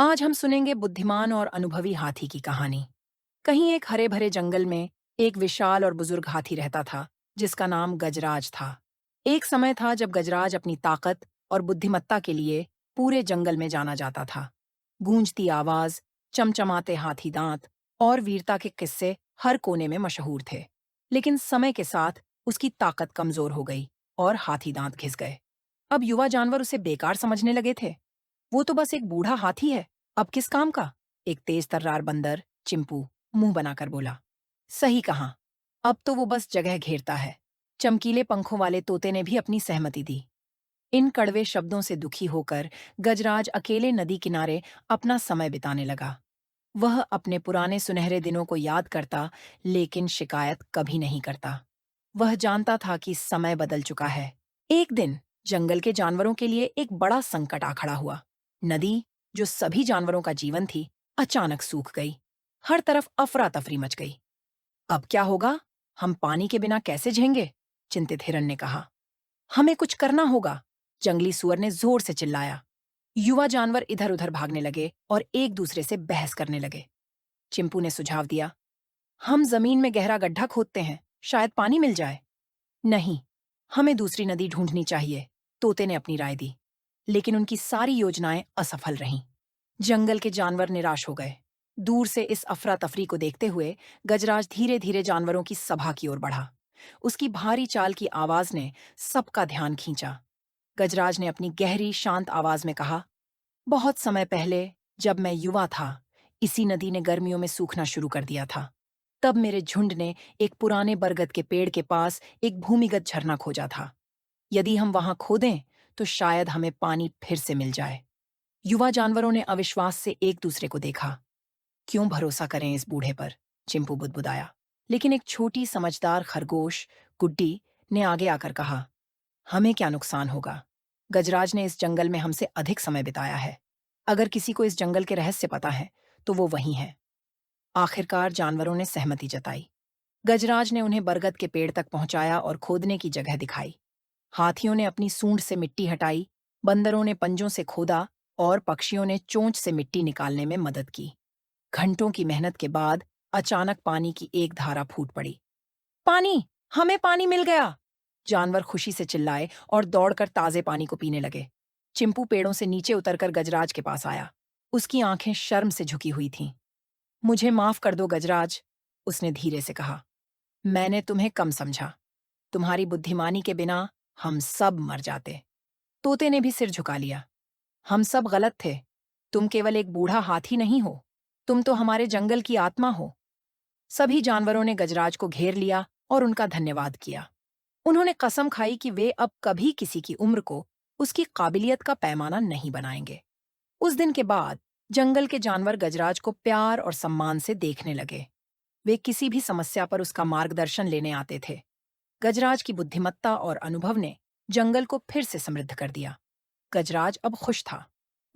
आज हम सुनेंगे बुद्धिमान और अनुभवी हाथी की कहानी। कहीं एक हरे भरे जंगल में एक विशाल और बुजुर्ग हाथी रहता था, जिसका नाम गजराज था। एक समय था जब गजराज अपनी ताकत और बुद्धिमत्ता के लिए पूरे जंगल में जाना जाता था। गूंजती आवाज, चमचमाते हाथी दांत और वीरता के किस्से हर कोने में मशहूर थे। लेकिन समय के साथ उसकी ताकत कमजोर हो गई और हाथी दांत घिस गए। अब युवा जानवर उसे बेकार समझने लगे थे। वो तो बस एक बूढ़ा हाथी है, अब किस काम का? एक तेज तर्रार बंदर, चिंपू, मुंह बनाकर बोला। सही कहा, अब तो वो बस जगह घेरता है। चमकीले पंखों वाले तोते ने भी अपनी सहमति दी। इन कड़वे शब्दों से दुखी होकर गजराज अकेले नदी किनारे अपना समय बिताने लगा। वह अपने पुराने सुनहरे दिनों को याद करता, लेकिन शिकायत कभी नहीं करता। वह जानता था कि समय बदल चुका है। एक दिन जंगल के जानवरों के लिए एक बड़ा संकट आ खड़ा हुआ। नदी, जो सभी जानवरों का जीवन थी, अचानक सूख गई। हर तरफ अफरा तफरी मच गई। अब क्या होगा? हम पानी के बिना कैसे झेंगे? चिंतित हिरन ने कहा। हमें कुछ करना होगा, जंगली सुअर ने जोर से चिल्लाया। युवा जानवर इधर उधर भागने लगे और एक दूसरे से बहस करने लगे। चिंपू ने सुझाव दिया, हम जमीन में गहरा गड्ढा खोदते हैं, शायद पानी मिल जाए। नहीं, हमें दूसरी नदी ढूंढनी चाहिए, तोते ने अपनी राय दी। लेकिन उनकी सारी योजनाएं असफल रहीं। जंगल के जानवर निराश हो गए। दूर से इस अफरा तफरी को देखते हुए गजराज धीरे धीरे जानवरों की सभा की ओर बढ़ा। उसकी भारी चाल की आवाज ने सबका ध्यान खींचा। गजराज ने अपनी गहरी शांत आवाज में कहा, बहुत समय पहले, जब मैं युवा था, इसी नदी ने गर्मियों में सूखना शुरू कर दिया था। तब मेरे झुंड ने एक पुराने बरगद के पेड़ के पास एक भूमिगत झरना खोजा था। यदि हम वहां खोदें, तो शायद हमें पानी फिर से मिल जाए। युवा जानवरों ने अविश्वास से एक दूसरे को देखा। क्यों भरोसा करें इस बूढ़े पर? चिंपू बुदबुदाया। लेकिन एक छोटी समझदार खरगोश, गुड्डी, ने आगे आकर कहा, हमें क्या नुकसान होगा? गजराज ने इस जंगल में हमसे अधिक समय बिताया है। अगर किसी को इस जंगल के रहस्य पता है, तो वो वही है। आखिरकार जानवरों ने सहमति जताई। गजराज ने उन्हें बरगद के पेड़ तक पहुंचाया और खोदने की जगह दिखाई। हाथियों ने अपनी सूंड से मिट्टी हटाई, बंदरों ने पंजों से खोदा और पक्षियों ने चोंच से मिट्टी निकालने में मदद की। घंटों की मेहनत के बाद अचानक पानी की एक धारा फूट पड़ी। पानी! हमें पानी मिल गया! जानवर खुशी से चिल्लाए और दौड़कर ताजे पानी को पीने लगे। चिंपू पेड़ों से नीचे उतरकर गजराज के पास आया। उसकी आंखें शर्म से झुकी हुई थीं। मुझे माफ कर दो गजराज, उसने धीरे से कहा। मैंने तुम्हें कम समझा। तुम्हारी बुद्धिमानी के बिना हम सब मर जाते। तोते ने भी सिर झुका लिया। हम सब गलत थे। तुम केवल एक बूढ़ा हाथी नहीं हो, तुम तो हमारे जंगल की आत्मा हो। सभी जानवरों ने गजराज को घेर लिया और उनका धन्यवाद किया। उन्होंने कसम खाई कि वे अब कभी किसी की उम्र को उसकी काबिलियत का पैमाना नहीं बनाएंगे। उस दिन के बाद जंगल के जानवर गजराज को प्यार और सम्मान से देखने लगे। वे किसी भी समस्या पर उसका मार्गदर्शन लेने आते थे। गजराज की बुद्धिमत्ता और अनुभव ने जंगल को फिर से समृद्ध कर दिया। गजराज अब खुश था।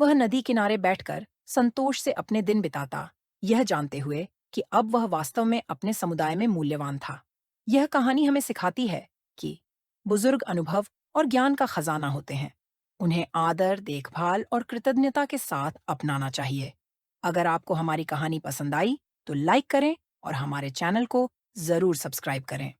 वह नदी किनारे बैठकर संतोष से अपने दिन बिताता, यह जानते हुए कि अब वह वास्तव में अपने समुदाय में मूल्यवान था। यह कहानी हमें सिखाती है कि बुजुर्ग अनुभव और ज्ञान का खजाना होते हैं। उन्हें आदर, देखभाल और कृतज्ञता के साथ अपनाना चाहिए। अगर आपको हमारी कहानी पसंद आई, तो लाइक करें और हमारे चैनल को जरूर सब्सक्राइब करें।